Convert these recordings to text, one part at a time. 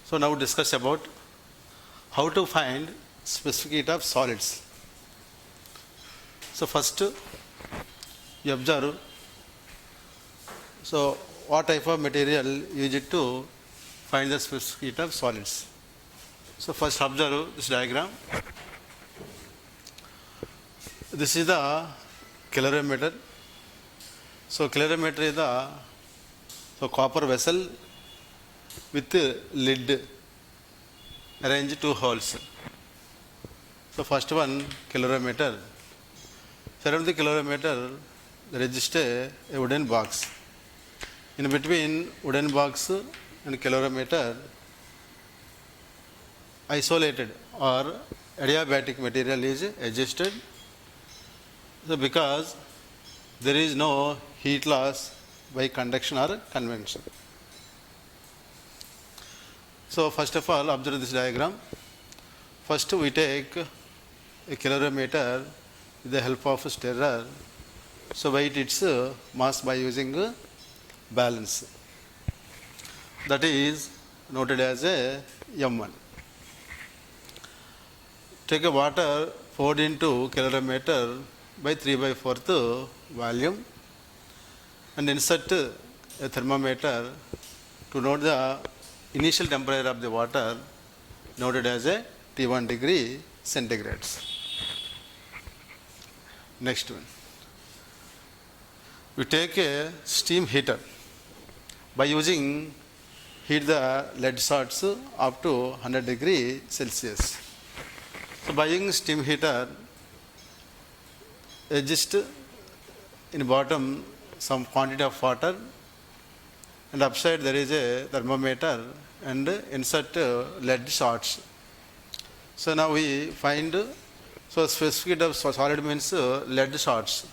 So now discuss about how to find specific heat of solids. So first you observe, so what type of material use it to find the specific heat of solids. So first observe this diagram. This is the calorimeter. So calorimeter is the copper vessel with lid arranged two holes. So first one calorimeter. Surround the calorimeter there is a wooden box. In between wooden box and calorimeter isolated or adiabatic material is adjusted. So because there is no heat loss by conduction or convection. So first of all observe this diagram. First we take a calorimeter with the help of a stirrer. So weight its mass by using balance. That is noted as a M1. Take a water poured into calorimeter by 3/4 volume and insert a thermometer to note the initial temperature of the water noted as a T1 degree centigrades. Next one. We take a steam heater. By using heat the lead salts up to 100 degree Celsius. So by using steam heater, adjust in bottom some quantity of water and upside there is a thermometer and insert lead salts. So now we find, so specific heat of solid means lead salts.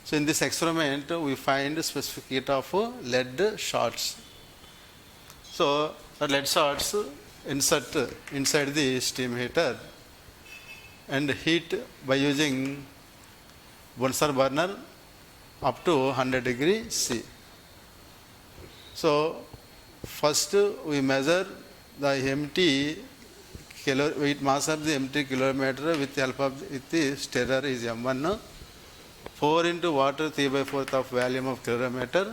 So in this experiment we find specific heat of lead salts. So the lead salts insert inside the steam heater and heat by using Bunsen burner up to 100 degree C. So first we measure the empty weight mass of the empty calorimeter with the help of the stirrer is M1. Pour into water 3/4 of volume of calorimeter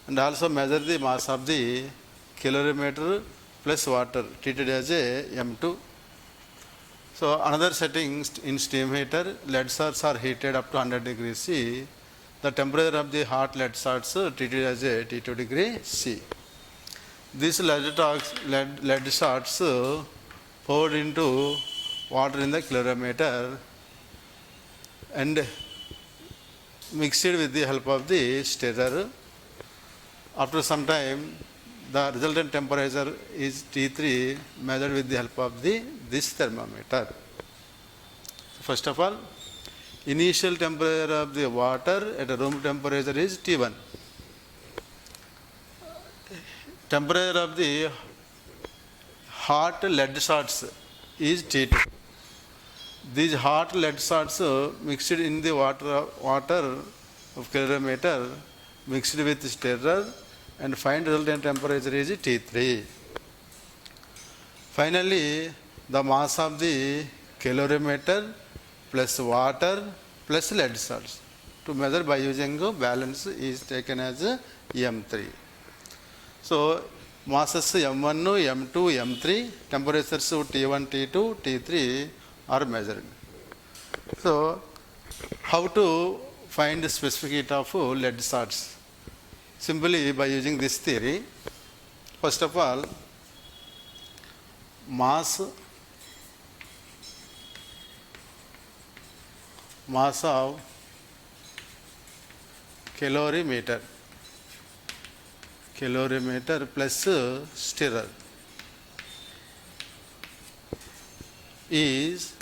and also measure the mass of the calorimeter plus water treated as a M2. So another setting in steam heater, lead salts are heated up to 100 degrees C. The temperature of the hot lead salts treated as a T2 degree C. These lead salts poured into water in the calorimeter and mixed with the help of the stirrer. After some time, the resultant temperature is T3 measured with the help of this thermometer. First of all, initial temperature of the water at a room temperature is T1. Temperature of the hot lead salts is T2. These hot lead salts mixed in the water of calorimeter mixed with stirrer and find resultant temperature is T3. Finally, the mass of the calorimeter plus water plus lead salts to measure by using balance is taken as M3. So masses M1, M2, M3, temperatures T1, T2, T3 are measured. So how to find the specific heat of lead salts? Simply by using this theory. First of all, mass of calorimeter plus stirrer is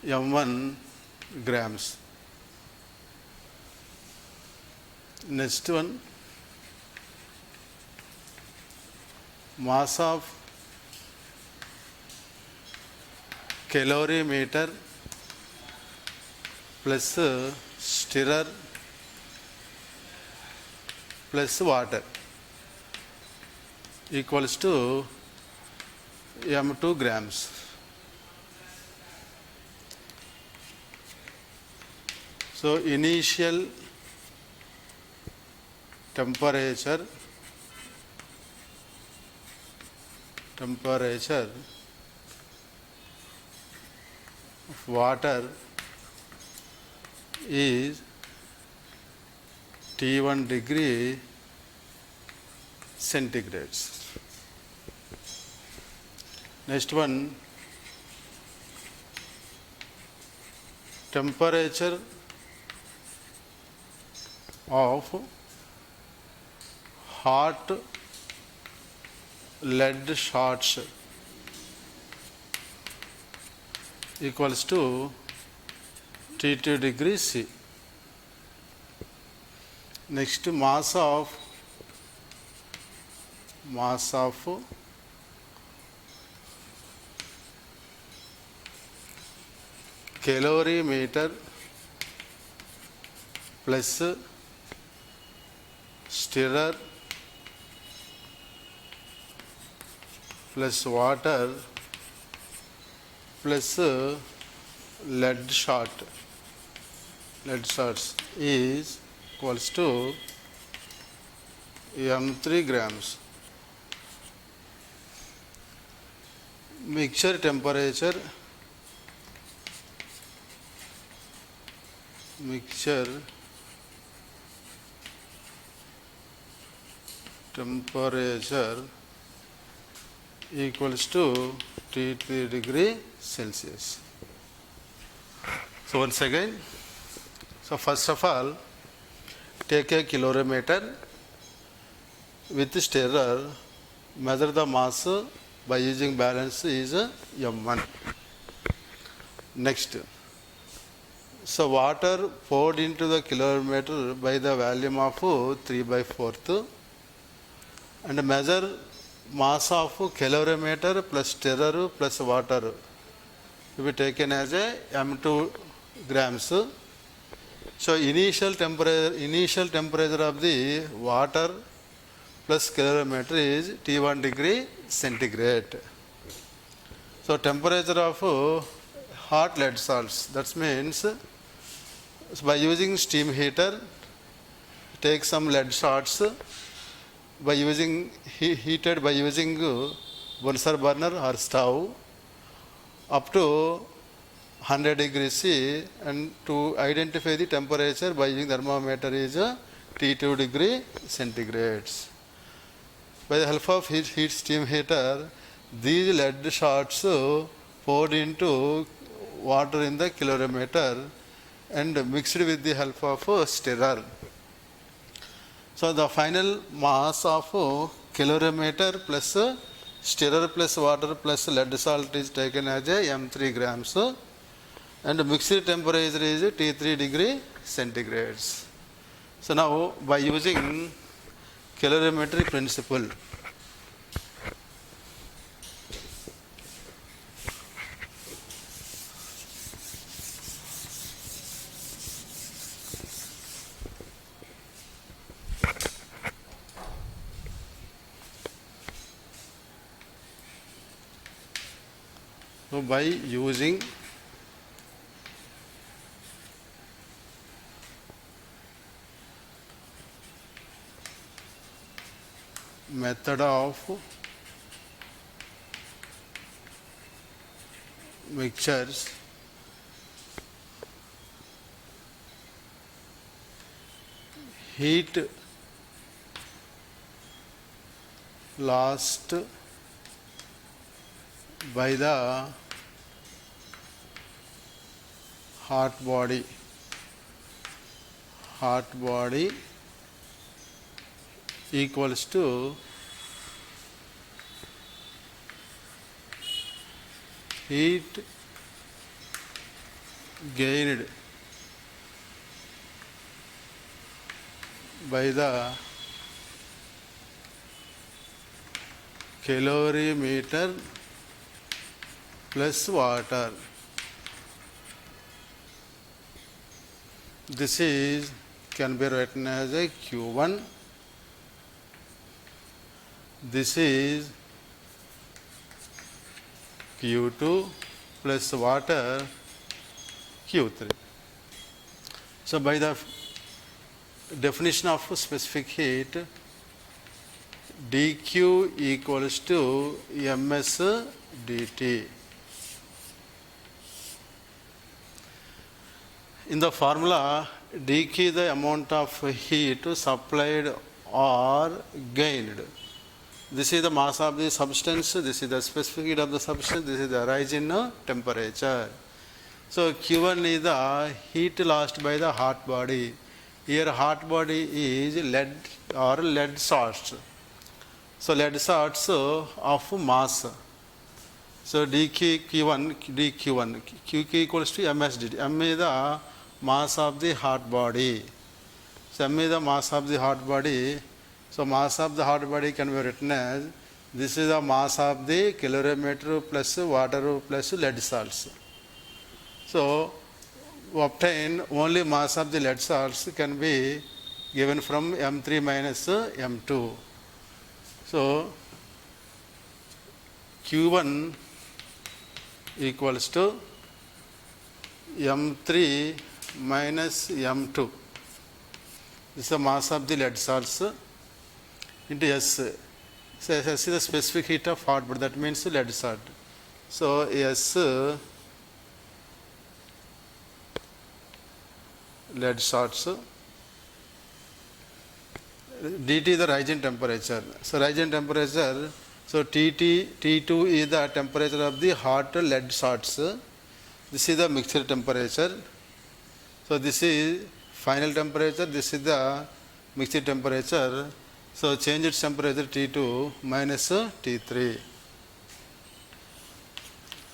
M1 grams. Next one, mass of calorimeter plus stirrer plus water equals to m2 grams. So initial temperature of water is T1 degree centigrades. Next one, temperature of hot lead shots equals to T2 degree C. Next, mass of calorimeter plus stirrer plus water plus lead shots is equals to m3 grams. Mixture temperature equals to T3 degree Celsius. So once again, so first of all, take a calorimeter with stirrer, measure the mass by using balance is m1. Next, so water poured into the calorimeter by the volume of 3/4 and measure mass of calorimeter plus stirrer plus water to be taken as a m2 grams. So initial temperature of the water plus calorimeter is T1 degree centigrade. So temperature of hot lead salts, that means by using steam heater, take some lead salts by using heated by using Bunsen burner or stove up to 100 degrees C, and to identify the temperature by using thermometer is T2 degree centigrades. By the help of heat steam heater, these lead shots poured into water in the calorimeter and mixed with the help of stirrer. So the final mass of calorimeter plus stirrer plus water plus lead salt is taken as a m3 grams and mixed temperature is T3 degree centigrades. So now by using calorimetry principle, so by using method of mixtures, heat lost by the hot body equals to heat gained by the calorimeter plus water. This is can be written as a Q1. This is Q2 plus water Q3. So by the definition of specific heat, dq equals to ms dt. In the formula, dq is the amount of heat supplied or gained. This is the mass of the substance, this is the specific heat of the substance, this is the rise in temperature. So Q1 is the heat lost by the hot body. Here hot body is lead or lead salts. So lead salts of mass. So dQ1, Qq equals to ms dt. M is the mass of the hot body. So m is the mass of the hot body. So mass of the hot body can be written as, this is the mass of the calorimeter plus water plus lead salts. So obtain only mass of the lead salts can be given from M3 minus M2. So Q1 equals to M3 minus M2. This is the mass of the lead salts into S. So S is the specific heat of hot body, that means lead salt. So S lead salts, dt is the rising temperature. So rising temperature, so T2 is the temperature of the hot lead salts. This is the mixture temperature. So this is final temperature, this is the mixture temperature. So change its temperature T2 minus T3.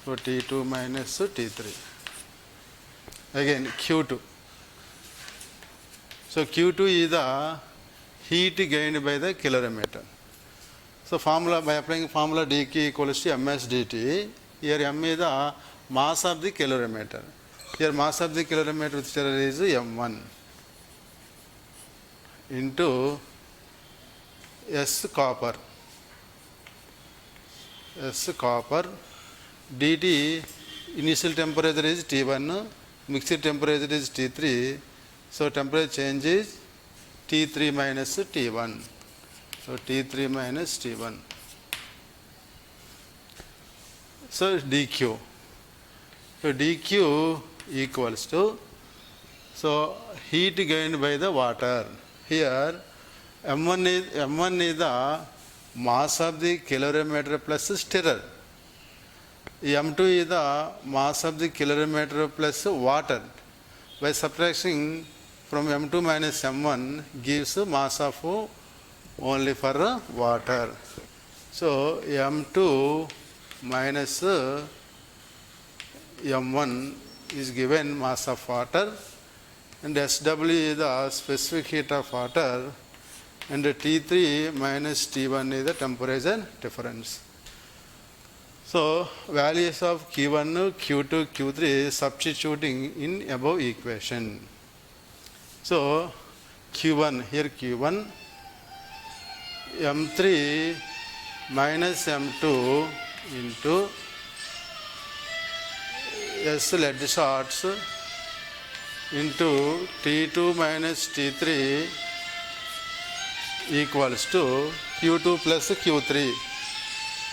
So T2 minus T3. Again Q2. So Q2 is the heat gained by the calorimeter. So formula, by applying formula dq equals to ms dt, here m is the mass of the calorimeter. Here mass of the calorimeter with stirrer is m1 into S copper. S copper. dt initial temperature is T1, mixture temperature is T3. So temperature change is T3 minus T1. So T3 minus T1. So dq. So dq equals to, so heat gained by the water. Here M1 is the mass of the calorimeter plus stirrer. M2 is the mass of the calorimeter plus water. By subtracting from M2 minus M1 gives mass of only for water. So M2 minus M1 is given mass of water, and SW is the specific heat of water, and T3 minus T1 is the temperature difference. So values of Q1, Q2, Q3 substituting in above equation. So Q1, here Q1, M3 minus M2 into S lead salts into T2 minus T3 equals to Q2 plus Q3.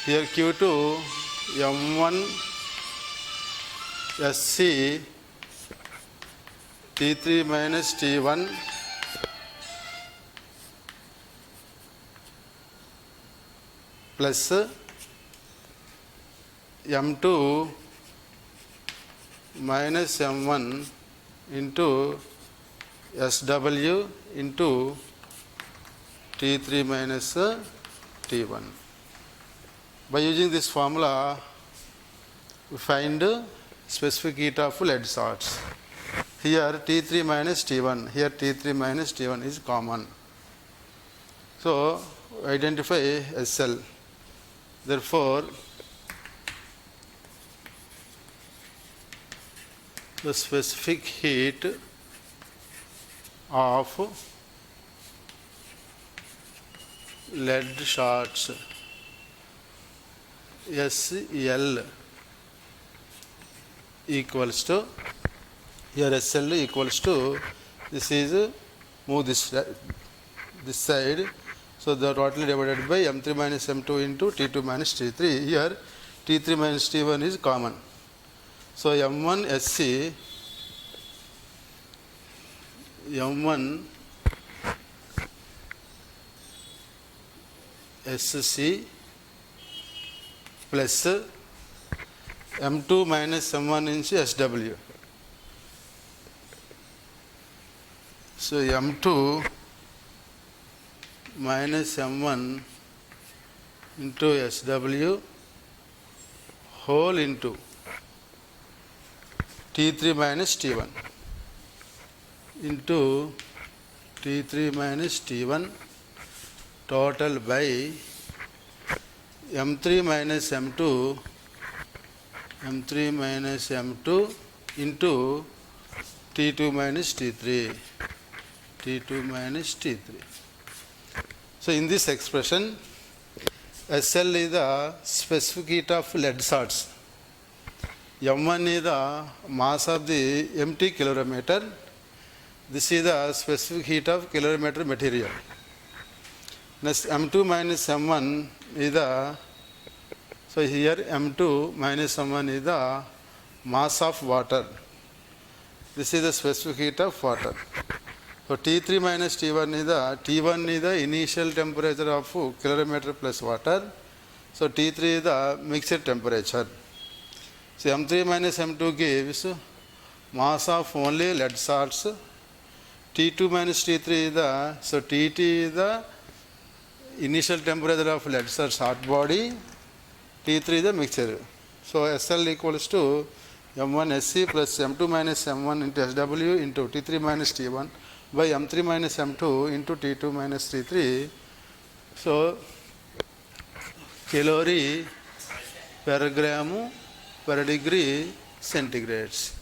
Here Q2 M1 SC T3 minus T1 plus M2 minus M1 into SW into T3 minus T1. By using this formula, we find specific heat of lead salts. Here T3 minus T1, here T3 minus T1 is common. So identify SL. Therefore, the specific heat of lead salts SL equals to, here SL equals to, this is move this side, so the total divided by M3 minus M2 into T2 minus T3. Here T3 minus T1 is common, so M1 SC, M1 SC plus M2 minus M1 into SW. So M2 minus M1 into SW whole into T3 minus T1 into T3 minus T1 total by M3 minus M2, M3 minus M2 into T2 minus T3, T2 minus T3. So in this expression, SL is the specific heat of lead salts, M1 is the mass of the empty calorimeter, this is the specific heat of calorimeter material. Next M2 minus M1 is the, so here M2 minus M1 is the mass of water, this is the specific heat of water. So T3 minus T1 is the initial temperature of calorimeter plus water, so T3 is the mixed temperature. So M3 minus M2 gives mass of only lead salts, T2 minus T3 is the, so TT is the initial temperature of lead salts hot body, T3 is the mixture. So SL equals to M1 SC plus M2 minus M1 into SW into T3 minus T1 by M3 minus M2 into T2 minus T3. So calorie per gram per degree centigrades.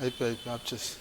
అయిపోయి of చేసి